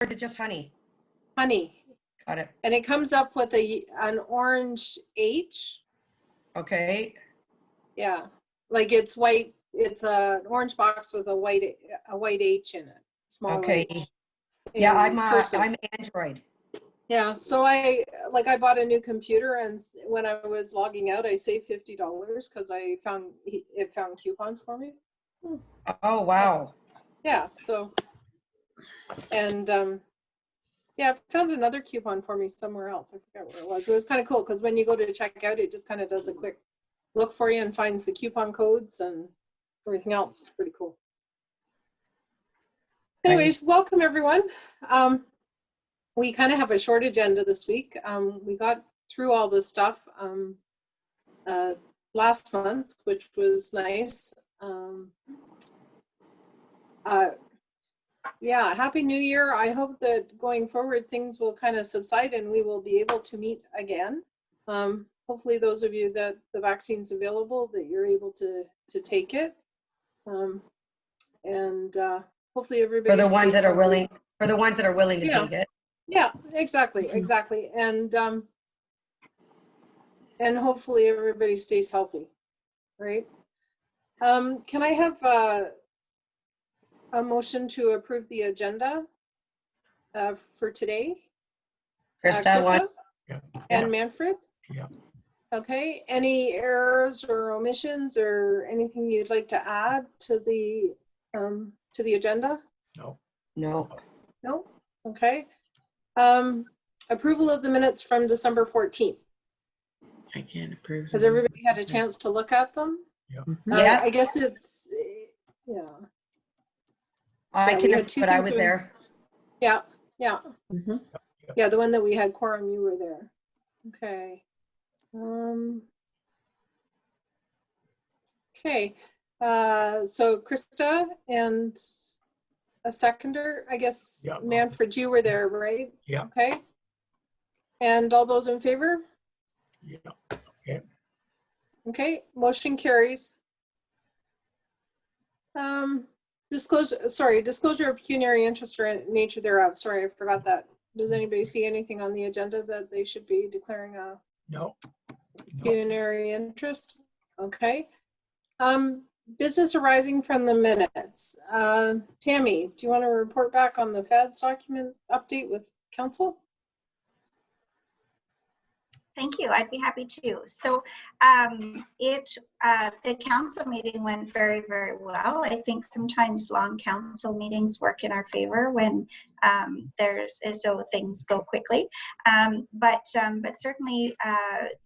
is it just honey? Honey. Got it. And it comes up with an orange H. Okay. Yeah, like it's white. It's an orange box with a white H in it. Small Okay. H. Yeah, Cursive. I'm Android. Yeah, so I bought a new computer, and when I was logging out, I saved $50 because it found coupons for me. Oh, wow. Yeah, so, and yeah, I found another coupon for me somewhere else. I forgot where it was, but it was kind of cool because when you go to check out, it just kind of does a quick look for you and finds the coupon codes and everything else. It's pretty cool. Anyways, welcome everyone. We kind of have a short agenda this week. We got through all this stuff last month, which was nice. Yeah, Happy New Year. I hope that going forward things will kind of subside and we will be able to meet again. Hopefully those of you that the vaccine's available, that you're able to take it. And hopefully everybody for the ones that are willing to take it. Yeah, exactly. And hopefully everybody stays healthy, right? Can I have a motion to approve the agenda for today? Krista? Yeah. And Manfred? Yeah. Okay, any errors or omissions or anything you'd like to add to the agenda? No. No? Okay. Approval of the minutes from December 14th. I can't approve. Has everybody had a chance to look at them? Yeah. Yeah. I guess it's, yeah. I we can, had two but I things was that we- there. Yeah. Mhm. Yeah, the one that we had quorum, you were there. Okay. Okay. So Krista and a seconder, I guess. Yeah. Manfred, you were there, right? Yeah. Okay. And all those in favor? Yeah. Okay. Okay, motion carries. Disclosure of pecuniary interest or nature thereof. Sorry, I forgot that. Does anybody see anything on the agenda that they should be declaring a No. pecuniary interest? Okay. Business arising from the minutes. Tammy, do you want to report back on the FADS document update with council? Thank you. I'd be happy to. So the council meeting went very, very well. I think sometimes long council meetings work in our favor when so things go quickly. But certainly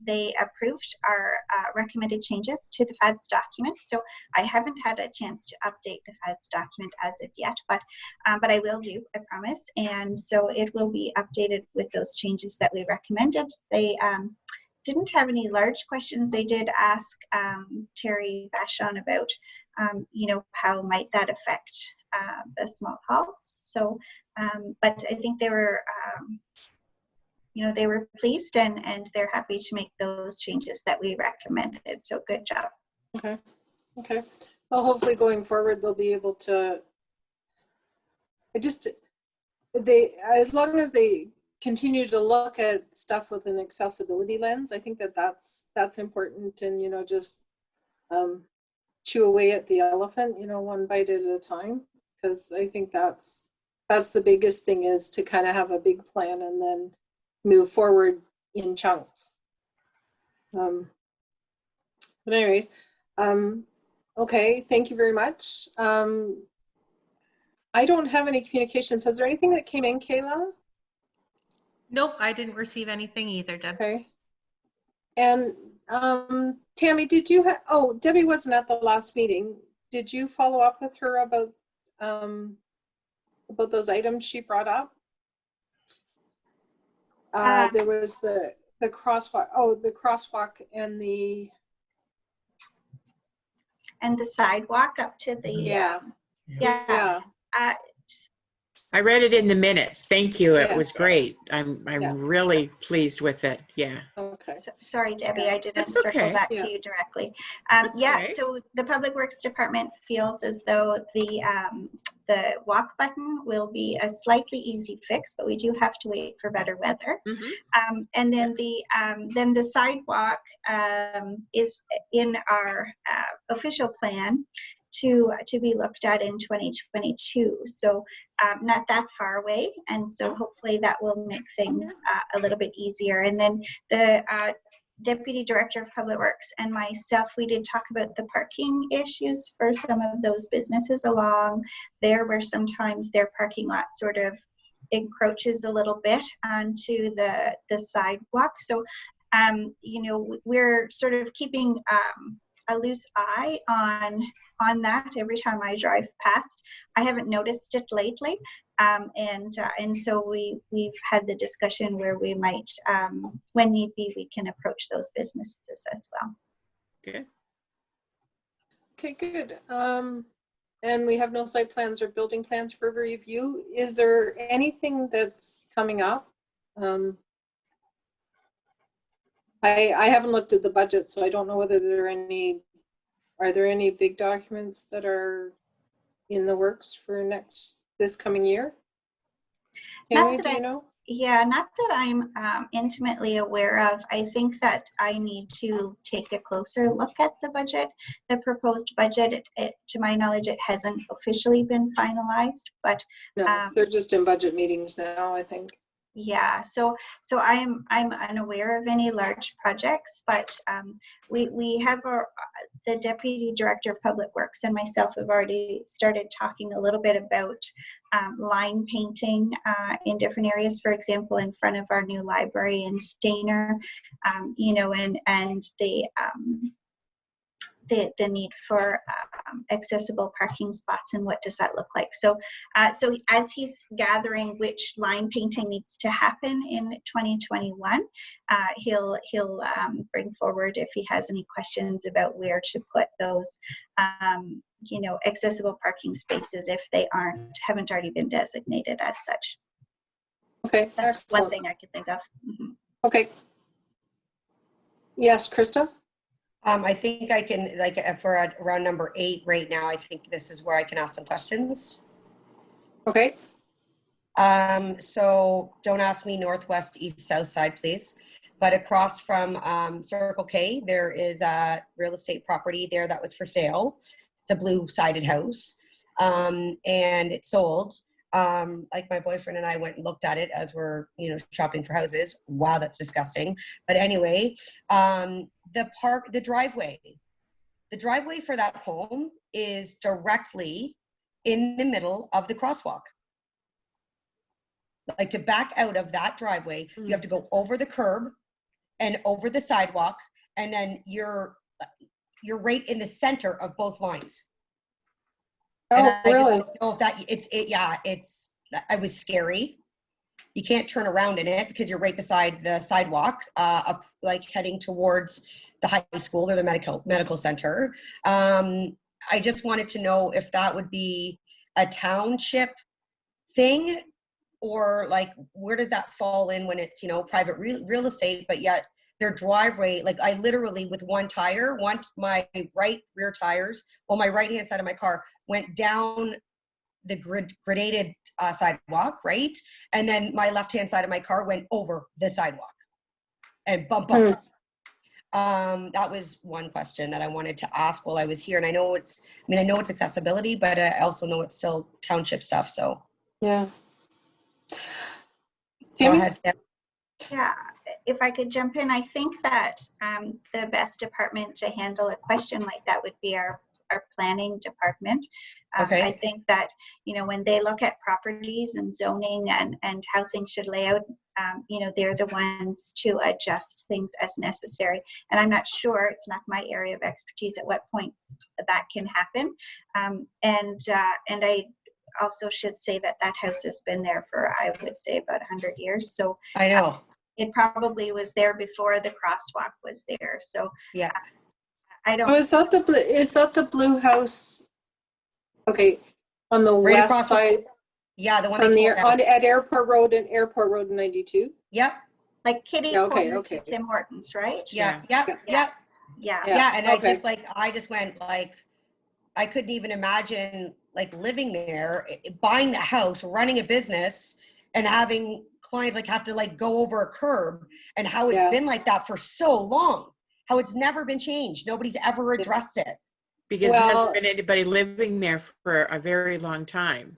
they approved our recommended changes to the FADS document. So I haven't had a chance to update the FADS document as of yet, but I will do, I promise. And so it will be updated with those changes that we recommended. They didn't have any large questions. They did ask Terry Vachon about, how might that affect the small halls. So, but I think they were, they were pleased and they're happy to make those changes that we recommended. So good job. Okay. Well, hopefully going forward, they'll be able to, as long as they continue to look at stuff with an accessibility lens, I think that's important, and just chew away at the elephant, one bite at a time, because I think that's the biggest thing, is to kind of have a big plan and then move forward in chunks. But anyways, okay, thank you very much. I don't have any communications. Is there anything that came in, Kayla? Nope, I didn't receive anything either, Deb. Okay. And Tammy, did you Debbie wasn't at the last meeting. Did you follow up with her about those items she brought up? There was the crosswalk. Oh, the crosswalk and the sidewalk up to the yeah. I read it in the minutes. Thank you. It Yeah. was great. I'm really pleased with it. Yeah. Okay. Sorry, Debbie, I didn't That's circle okay. back Yeah. to you directly. That's okay. So the Public Works Department feels as though the the walk button will be a slightly easy fix, but we do have to wait for better weather. And then the sidewalk is in our official plan to be looked at in 2022. So not that far away, and so hopefully that will make things a little bit easier. And then the Deputy Director of Public Works and myself, we did talk about the parking issues for some of those businesses along there, where sometimes their parking lot sort of encroaches a little bit onto the sidewalk. So, you know, we're sort of keeping a loose eye on that every time I drive past. I haven't noticed it lately. And so we've had the discussion where we might, when need be, we can approach those businesses as well. Good. Okay, good. And we have no site plans or building plans for review. Is there anything that's coming up? I haven't looked at the budget, so I don't know whether are there any big documents that are in the works for this coming year? Tammy, do you know? Yeah, not that I'm intimately aware of. I think that I need to take a closer look at the budget, the proposed budget. To my knowledge, it hasn't officially been finalized, but No, they're just in budget meetings now, I think. yeah, so I'm unaware of any large projects, but we have the Deputy Director of Public Works and myself have already started talking a little bit about line painting in different areas. For example, in front of our new library in Stainer, you know, and the need for accessible parking spots, and what does that look like. So so as he's gathering which line painting needs to happen in 2021, he'll bring forward if he has any questions about where to put those you know, accessible parking spaces if they haven't already been designated as such. Okay, That's excellent. one thing I could think of. Okay. Yes, Krista? I think I can, like, if we're at around number 8 right now, I think this is where I can ask some questions. Okay. So don't ask me northwest, east, south side, please. But across from Circle K, there is a real estate property there that was for sale. It's a blue-sided house, and it sold. Like my boyfriend and I went and looked at it as we're, you know, shopping for houses. Wow, that's disgusting. But anyway, the driveway for that home is directly in the middle of the crosswalk. Like, to back out of that driveway, you have to go over the curb and over the sidewalk, and then you're right in the center of both lines. And Oh, really? just don't know if that it was scary. You can't turn around in it because you're right beside the sidewalk, up, like, heading towards the high school or the medical center. I just wanted to know if that would be a township thing, or like, where does that fall in when it's, you know, private real estate, but yet their driveway, like, I literally with one tire, my right rear tires, well, my right hand side of my car went down the gradated sidewalk, right? And then my left hand side of my car went over the sidewalk and bump up. That was one question that I wanted to ask while I was here. And I know it's accessibility, but I also know it's still township stuff. So Yeah. go Tammy? ahead. Yeah. Yeah, if I could jump in, I think that the best department to handle a question like that would be our planning department. Okay. I think that, you know, when they look at properties and zoning and how things should lay out, you know, they're the ones to adjust things as necessary. And I'm not sure, it's not my area of expertise at what points that can happen. And I also should say that house has been there for, I would say, about 100 years. So I know. it probably was there before the crosswalk was there. So Yeah. I don't. Oh, is that the blue house? Okay, on the Right west across side, Yeah, the one from they the tore down. at Airport Road and Airport Road 92. Yep. Like kitty Yeah, okay, corner okay. to Tim Hortons, right? Yeah. Yeah. Yep. Yeah. Yep. Yeah. Yeah. And okay. I just went, like, I couldn't even imagine like living there, buying the house, running a business, and having clients like have to like go over a curb, and how it's Yeah. been like that for so long, how it's never been changed. Nobody's ever addressed it. Because there Well- hasn't been anybody living there for a very long time.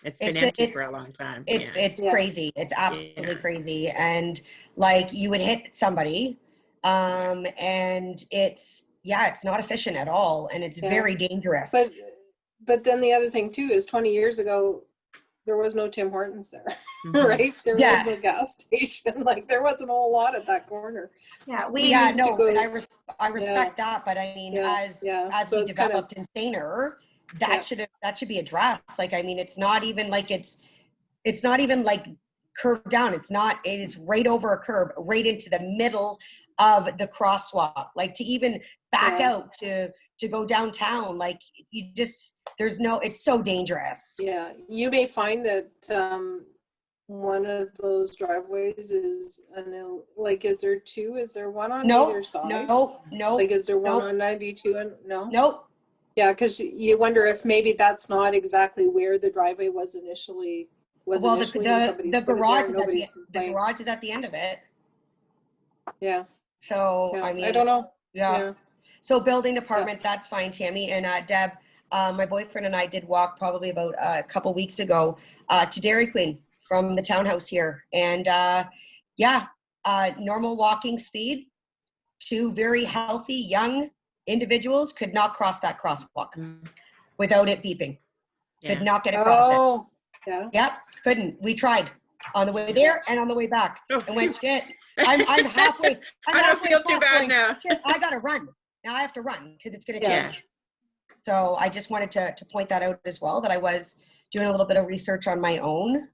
It's been empty for a long time. It's Yeah. crazy. It's absolutely Yeah. crazy. And like you would hit somebody, and it's not efficient at all, and it's Yeah. very dangerous. But then the other thing too is 20 years ago, there was no Tim Hortons there, Mhm. right? There Yeah. was no gas station. Like there wasn't a whole lot at that corner. Yeah, We we, Yeah, used to no, go- and I respect that, but I mean, Yeah, yeah. as So we it's kind of- developed in Stainer, Yeah. that should be addressed. Like, I mean, it's not even like it's not even like curved down. It is right over a curb, right into the middle of the crosswalk. Like to even back Yeah. out to go downtown, like you just it's so dangerous. Yeah, you may find that one of those driveways is is there two? Is there one on No, either side? no, Like, is there one nope. on 92 and no? Nope. Yeah, because you wonder if maybe that's not exactly where the driveway was initially. Well, and somebody's put it there garage and is nobody's the complained. garage is at the end of it. Yeah, So yeah. I mean, I don't know. Yeah. So building department, that's fine, Tammy. And Deb, my boyfriend and I did walk probably about a couple weeks ago to Dairy Queen from the townhouse here. And normal walking speed. Two very healthy young individuals could not cross that crosswalk Mhm. without it beeping. Yeah. Could not get across it. Oh, yeah. Yep, couldn't. We tried on the way there and on the way back, Oh, and went, shit. I'm halfway. I'm I don't halfway feel too across bad going, now. shit, I gotta run. Now I have to run because it's gonna Yeah. change. So I just wanted to point that out as well, that I was doing a little bit of research on my own.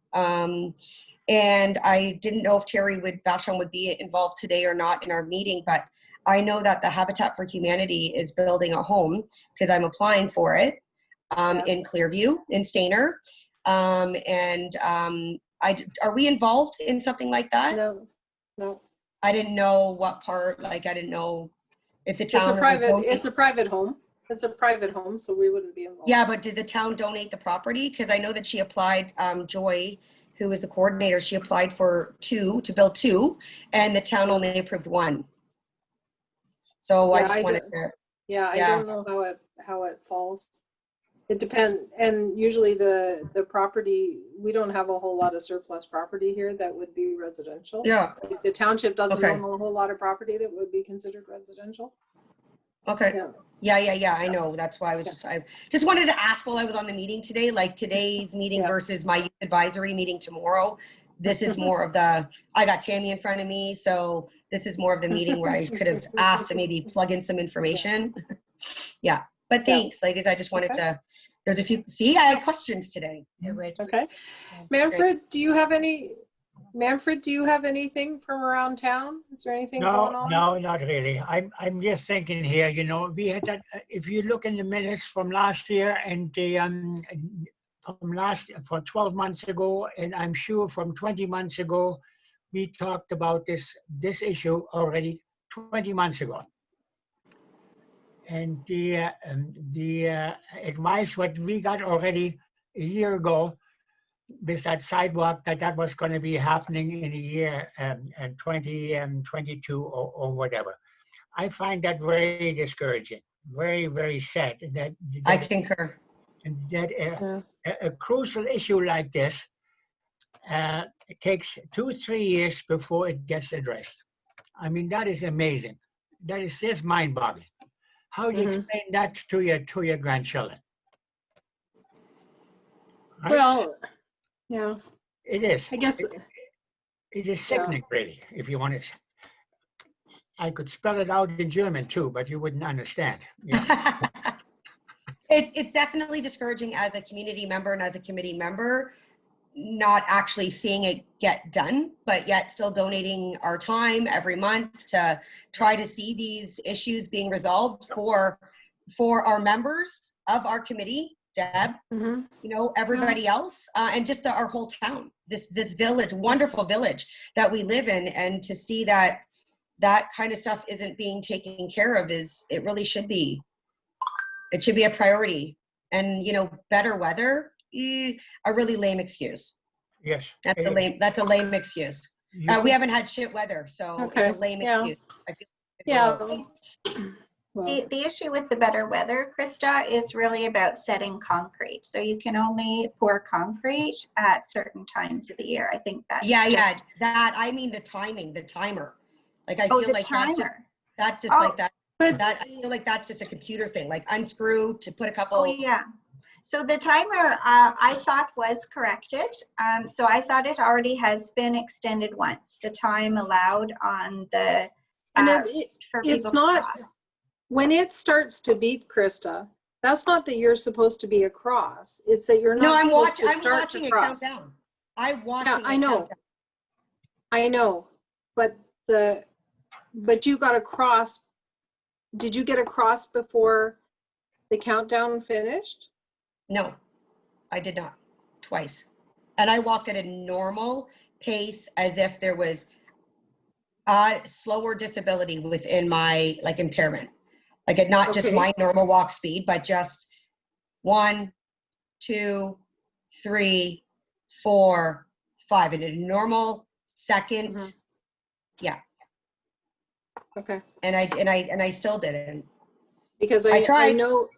And I didn't know if Terry Vachon would be involved today or not in our meeting, but I know that the Habitat for Humanity is building a home because I'm applying for it in Clearview, in Stainer. Are we involved in something like that? No. I didn't know what part, like I didn't know if the It's town. a private home. It's a private home, so we wouldn't be involved. Yeah, but did the town donate the property? Because I know that she applied, Joy, who is the coordinator, she applied for to build two, and the town only approved one. So I Yeah, just wanted to, Yeah, I Yeah. don't know how it falls. It depends, and usually the property, we don't have a whole lot of surplus property here that would be residential. yeah, Like, the township doesn't Okay. own a whole lot of property that would be considered residential. okay. Yeah. Yeah, I know. That's why I just wanted to ask while I was on the meeting today, like today's meeting Yeah. versus my youth advisory meeting tomorrow. This is more of I got Tammy in front of me, so this is more of the meeting where I could have asked to maybe plug in some information. Yeah, but thanks, ladies. I just wanted Okay. there's a few, I had questions today. Okay. Manfred, do you have anything from around town? Is there anything going on? No, not really. I'm just thinking here, you know, we had that, if you look in the minutes from last year and for 12 months ago, and I'm sure from 20 months ago, we talked about this issue already 20 months ago. And the advice what we got already a year ago with that sidewalk, that was going to be happening in a year, 2022 or whatever. I find that very discouraging, very, very sad. I concur. That a crucial issue like this, it takes 2-3 years before it gets addressed. I mean, that is amazing. That is just mind-boggling. How do you explain that to your grandchildren? Right? Well, yeah, It is. I guess. It is sickening, really, if you want to. I could spell it out in German too, but you wouldn't understand. Yeah. It's definitely discouraging as a community member and as a committee member, not actually seeing it get done, but yet still donating our time every month to try to see these issues being resolved for our members of our committee, Deb, you know, everybody else, and just our whole town, this village, wonderful village that we live in, and to see that kind of stuff isn't being taken care of it really should be. It should be a priority. And, better weather, a really lame excuse. Yes. That's a lame excuse. You We haven't had shit weather, so Okay, it's a lame yeah. excuse. I feel Yeah. Well, The issue with the better weather, Krista, is really about setting concrete. So you can only pour concrete at certain times of the year. I think that's yeah, just, that, I mean, the timer. Like, I oh, feel the like timer. that's just Oh. like that. but I feel like that's just a computer thing, like unscrew to put a couple. Oh, yeah. So the timer, I thought was corrected. So I thought it already has been extended once, the time allowed on the, and for people it's to not, cross. when it starts to beep, Krista, that's not that you're supposed to be across. It's that you're No, not I'm supposed to watching. I'm start watching to it cross. count down. I'm watching. Yeah, it I know. count down. I know, but you got across. Did you get across before the countdown finished? No, I did not. Twice, and I walked at a normal pace, as if there was a slower disability within my impairment, not just Okay. my normal walk speed, but just 1, 2, 3, 4, 5 in a normal second. Mhm. Yeah, Okay. and I still didn't. Because I I tried. know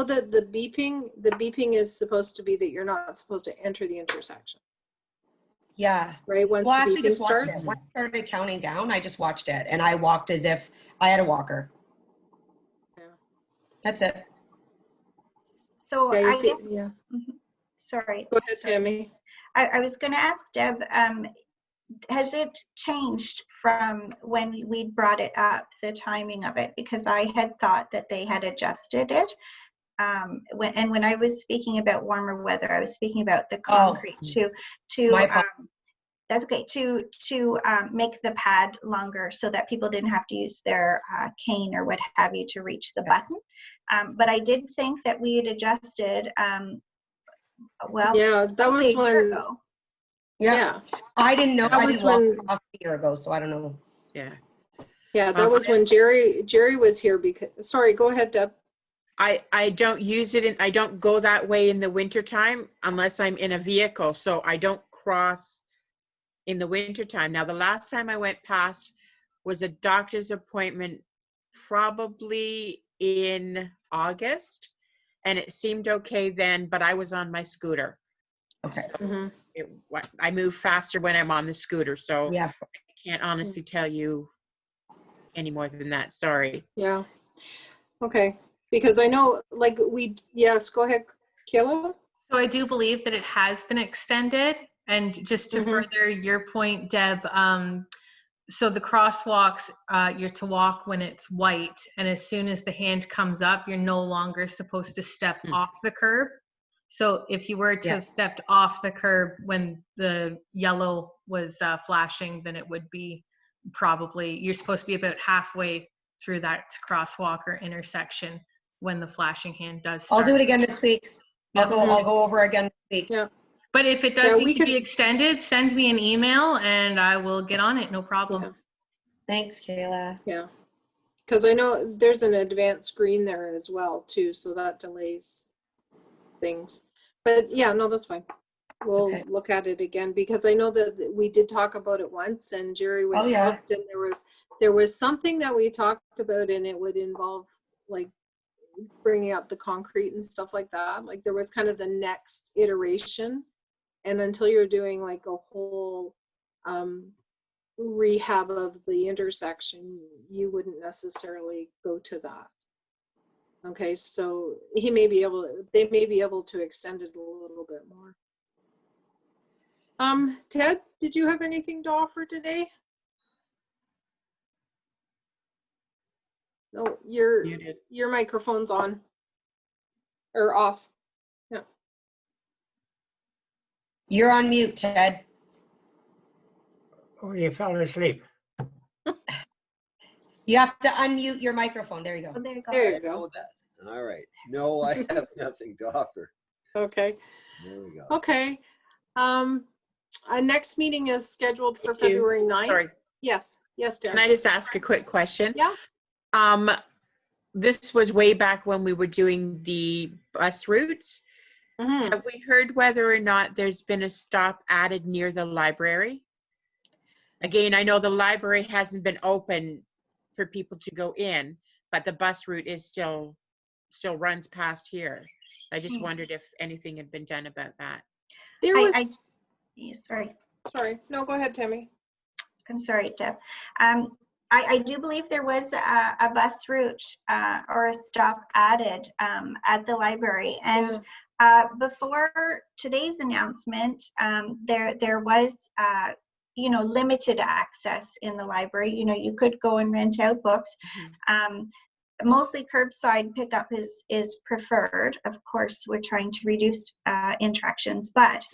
that the beeping is supposed to be that you're not supposed to enter the intersection, Yeah. right? Once Well, I the actually beeping just watched starts. it. When I started counting down, I just watched it, and I walked as if I had a walker. Yeah. That's it. So Yeah, you I see, guess, yeah. sorry. Go ahead, sorry. Tammy. I was going to ask Deb, has it changed from when we brought it up, the timing of it? Because I had thought that they had adjusted it. When I was speaking about warmer weather, I was speaking about the concrete to My apologies. that's okay, to make the pad longer so that people didn't have to use their cane or what have you to reach the button. But I did think that we had adjusted, well, Yeah, that probably was a year when. ago. Yeah, I didn't know. That I was didn't walk when- across a year ago, so I don't know. Yeah. yeah, that was when Jerry was here. Because sorry, go ahead, Deb. I don't use it I don't go that way in the wintertime unless I'm in a vehicle. So I don't cross in the wintertime. Now, the last time I went past was a doctor's appointment, probably in August, and it seemed okay then, but I was on my scooter. Okay. Mm-hmm. I move faster when I'm on the scooter, so Yeah. I can't honestly tell you any more than that. Sorry. Yeah. Okay. Because I know, yes, go ahead, Kayla. So I do believe that it has been extended. And just to Mhm. further your point, Deb, so the crosswalks, you're to walk when it's white. And as soon as the hand comes up, you're no longer supposed to step off the curb. So if you were to have stepped off the curb when the yellow was flashing, then it would be probably, you're supposed to be about halfway through that crosswalk or intersection when the flashing hand does start. I'll do it again this week. Yeah. I'll go over again this week. Yeah. But if it does Yeah, need we to be could- extended, send me an email and I will get on it. No problem. Yeah. Thanks, Kayla. Yeah. Because I know there's an advanced screen there as well too, so that delays things. But yeah, no, that's fine. We'll Okay. look at it again because I know that we did talk about it once and Jerry went and looked and there was something that we talked about and it would involve like bringing up the concrete and stuff like that. Like there was kind of the next iteration, and until you're doing like a whole rehab of the intersection, you wouldn't necessarily go to that. Okay, so they may be able to extend it a little bit more. Ted, did you have anything to offer today? No, your microphone's on or off. Yeah. You're on mute, Ted. Oh, you fell asleep. You have to unmute your microphone. There you go. Oh, there you go. There you I go. know that. All right. No, I have nothing to offer. Okay. There we go. Okay. Our next meeting is scheduled for Thank you. February 9th. Sorry. Yes. Yes, Dan. Can I just ask a quick question? Yeah. this was way back when we were doing the bus routes. Mhm. Have we heard whether or not there's been a stop added near the library? Again, I know the library hasn't been open for people to go in, but the bus route is still runs past here. I just wondered if anything had been done about that. There I was, yeah, sorry. sorry, no, go ahead, Tammy. I'm sorry, Deb. I do believe there was a bus route or a stop added at the library. And before today's announcement, there was, limited access in the library. You could go and rent out books. Mostly curbside pickup is preferred. Of course, we're trying to reduce interactions, but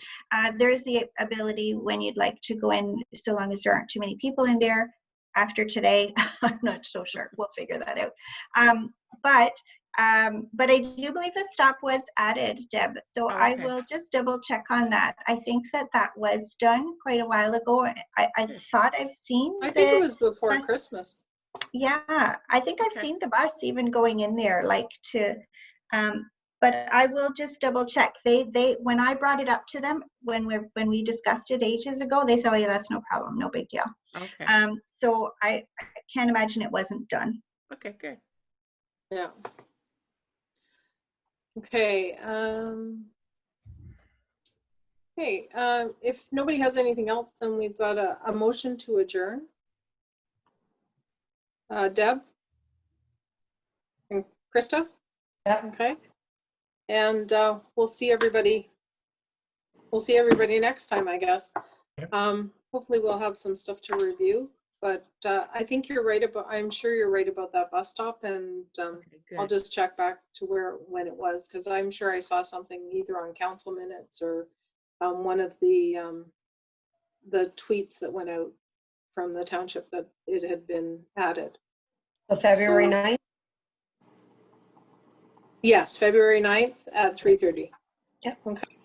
there is the ability when you'd like to go in, so long as there aren't too many people in there. After today, I'm not so sure. We'll figure that out. But I do believe a stop was added, Deb. So Oh, I okay. will just double check on that. I think that was done quite a while ago. I thought I've seen. I think it was before bus- Christmas. Yeah, I think I've Okay. seen the bus even going in there, like to, but I will just double check. They when I brought it up to them when we discussed it ages ago, they said, "Oh yeah, that's no problem, no big deal." Okay. So I can't imagine it wasn't done. Okay, good. Yeah. Okay. Okay. If nobody has anything else, then we've got a motion to adjourn. Deb and Krista. Yep. Okay. And we'll see everybody. We'll see everybody next time, I guess. Yep. Hopefully we'll have some stuff to review. But I think you're right about. I'm sure you're right about that bus stop, and Okay, I'll good. just check back to when it was, because I'm sure I saw something either on council minutes or one of the tweets that went out from the township that it had been added. So February So- 9th? Yes, February 9th at 3:30. Yep. Okay.